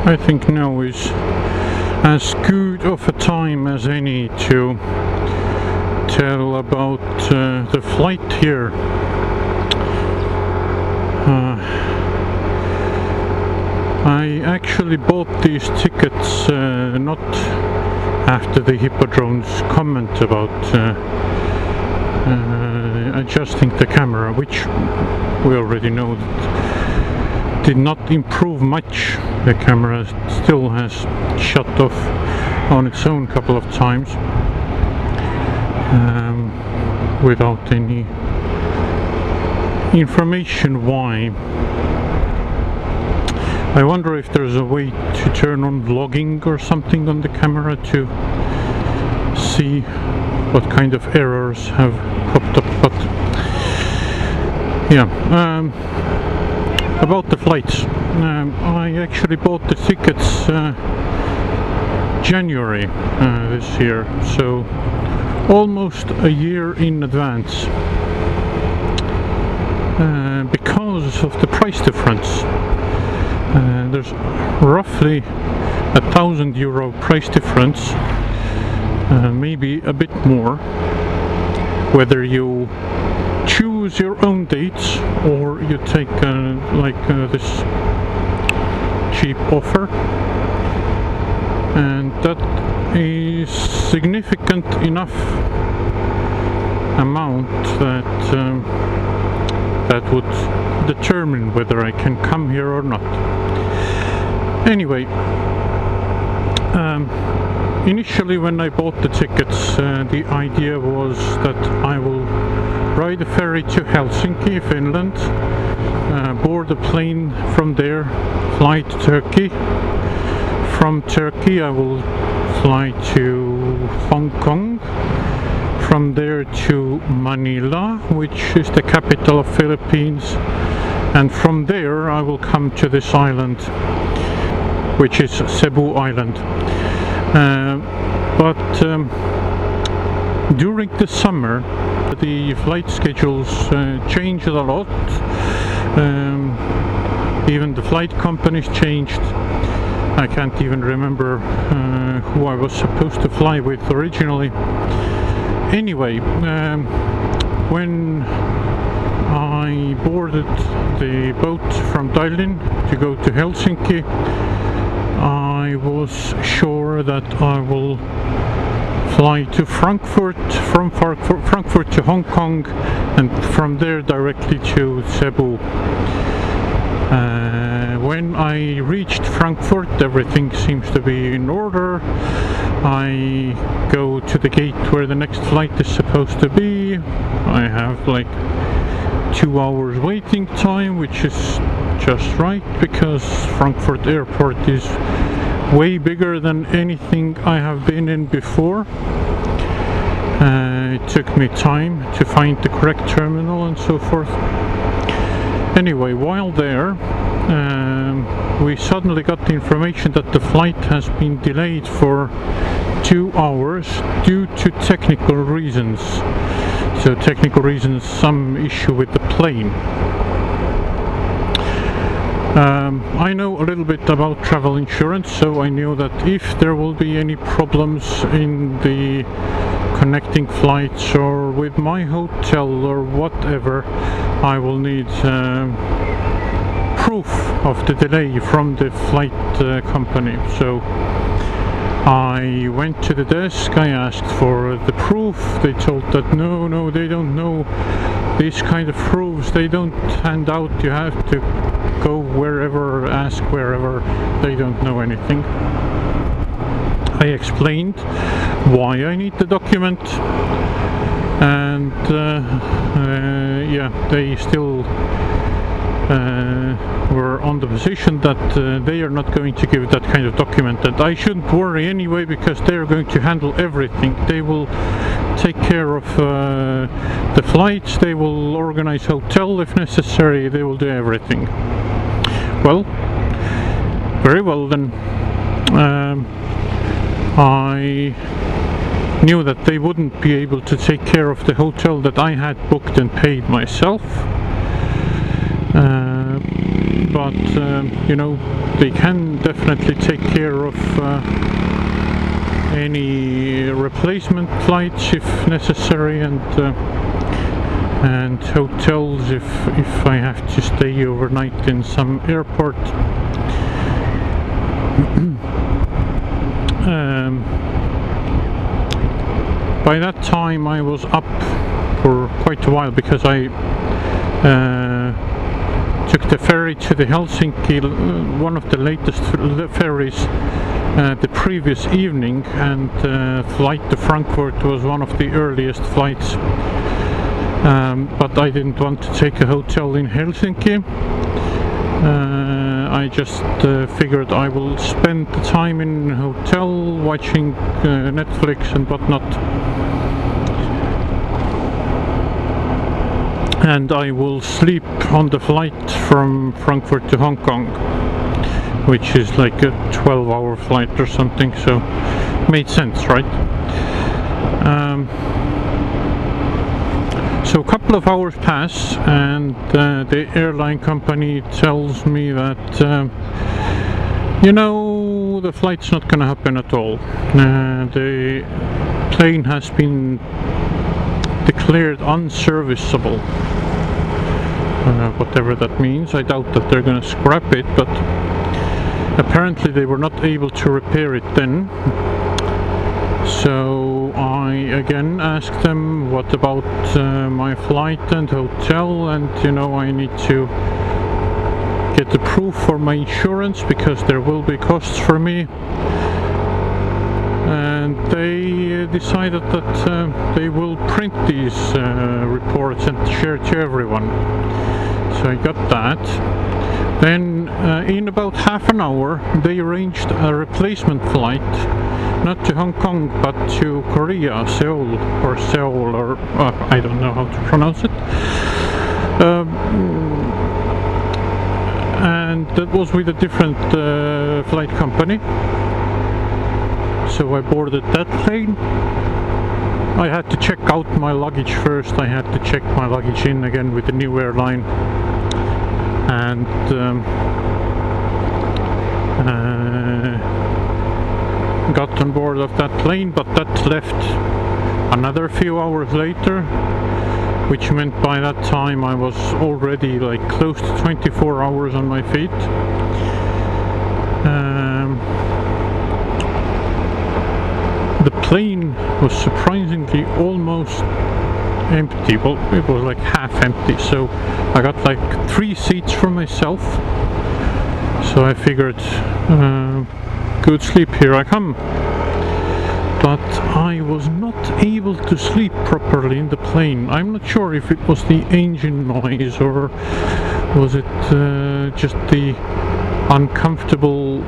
I think now is as good of a time as any to tell about the flight here. I actually bought these tickets not after the Hippodrome's comment about adjusting the camera, which we already know that did not improve much. The camera still has shut off on its own a couple of times without any information why. I wonder if there's a way to turn on vlogging or something on the camera to see what kind of errors have popped up, but yeah. About the flights, I actually bought the tickets January this year, so almost a year in advance, because of the price difference. There's roughly €1,000 price difference, maybe a bit more, whether you choose your own dates or you take this cheap offer, and that is significant enough amount that that would determine whether I can come here or not. Anyway, initially when I bought the tickets, the idea was that I will ride a ferry to Helsinki, Finland, board a plane from there, fly to Turkey. From Turkey I will fly to Hong Kong, from there to Manila, which is the capital of Philippines, and from there I will come to this island, which is Cebu Island. But during the summer the flight schedules changed a lot. Even the flight companies changed. I can't even remember who I was supposed to fly with originally. Anyway, when I boarded the boat from Tallinn to go to Helsinki, I was sure that I will fly to Frankfurt, from Frankfurt to Hong Kong, and from there directly to Cebu. When I reached Frankfurt, everything seems to be in order. I go to the gate where the next flight is supposed to be. I have like 2 hours waiting time, which is just right because Frankfurt airport is way bigger than anything I have been in before. It took me time to find the correct terminal and so forth. Anyway, while there, we suddenly got the information that the flight has been delayed for 2 hours due to technical reasons. So technical reasons, some issue with the plane. I know a little bit about travel insurance, so I knew that if there will be any problems in the connecting flights or with my hotel or whatever, I will need proof of the delay from the flight company. So I went to the desk, I asked for the proof. They told that no, they don't know these kind of proofs, they don't hand out, you have to go wherever, ask wherever, they don't know anything. I explained why I need the document, and yeah, they still were on the position that they are not going to give that kind of document, and I shouldn't worry anyway because they are going to handle everything. They will take care of the flights, they will organize hotel if necessary, they will do everything. Well, very well then. I knew that they wouldn't be able to take care of the hotel that I had booked and paid myself. but you know, they can definitely take care of any replacement flights if necessary, and hotels if I have to stay overnight in some airport. By that time I was up for quite a while, because I took the ferry to the Helsinki, one of the latest ferries, the previous evening, and flight to Frankfurt was one of the earliest flights, but I didn't want to take a hotel in Helsinki. I just figured I will spend the time in a hotel watching Netflix and whatnot, and I will sleep on the flight from Frankfurt to Hong Kong, which is like a 12-hour flight or something, so made sense, right? So a couple of hours pass, and the airline company tells me that you know, the flight's not gonna happen at all. The plane has been declared unserviceable, whatever that means. I doubt that they're gonna scrap it, but apparently they were not able to repair it then. So I again asked them, what about my flight and hotel, and you know, I need to get the proof for my insurance because there will be costs for me. And they decided that they will print these reports and share to everyone. So I got that. Then in about half an hour they arranged a replacement flight, not to Hong Kong but to Korea, Seoul, or I don't know how to pronounce it. And that was with a different flight company. So I boarded that plane. I had to check out my luggage first. I had to check my luggage in again with the new airline, and got on board of that plane, but that left another few hours later, which meant by that time I was already like close to 24 hours on my feet. The plane was surprisingly almost empty. Well, it was like half empty, so I got like 3 seats for myself. So I figured, good sleep, here I come. But I was not able to sleep properly in the plane. I'm not sure if it was the engine noise or was it just the uncomfortable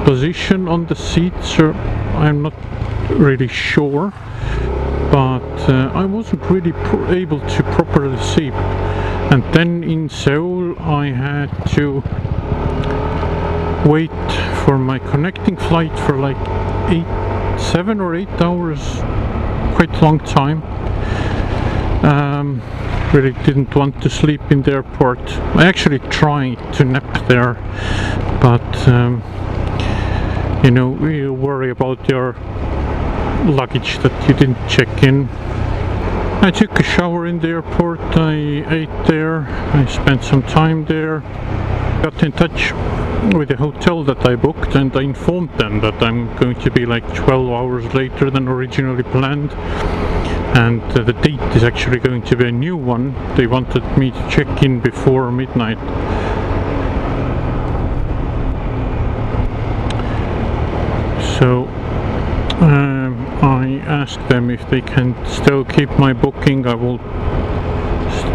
position on the seats, or I'm not really sure. But I wasn't really able to properly sleep. And then in Seoul I had to wait for my connecting flight for like 7 or 8 hours, quite a long time. Really didn't want to sleep in the airport. I actually tried to nap there, but you know, you worry about your luggage that you didn't check in. I took a shower in the airport, I ate there, I spent some time there, got in touch with the hotel that I booked, and I informed them that I'm going to be like 12 hours later than originally planned, and the date is actually going to be a new one. They wanted me to check in before midnight. So I asked them if they can still keep my booking. I will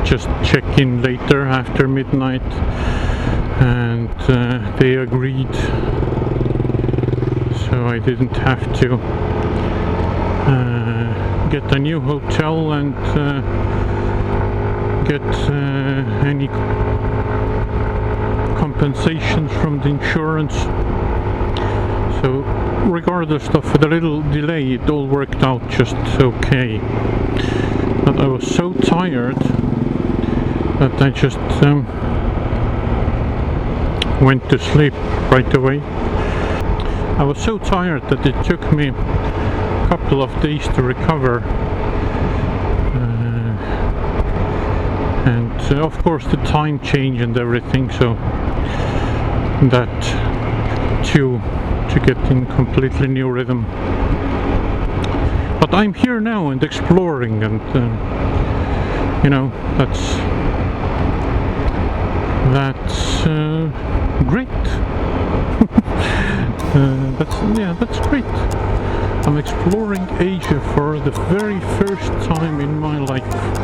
just check in later after midnight, and they agreed, so I didn't have to get a new hotel and get any compensations from the insurance. So regardless of the little delay, it all worked out just okay. But I was so tired that I just went to sleep right away. I was so tired that it took me a couple of days to recover. And of course the time change and everything, so that too, to get in completely new rhythm. But I'm here now and exploring, and you know, that's great. That's great. I'm exploring Asia for the very first time in my life.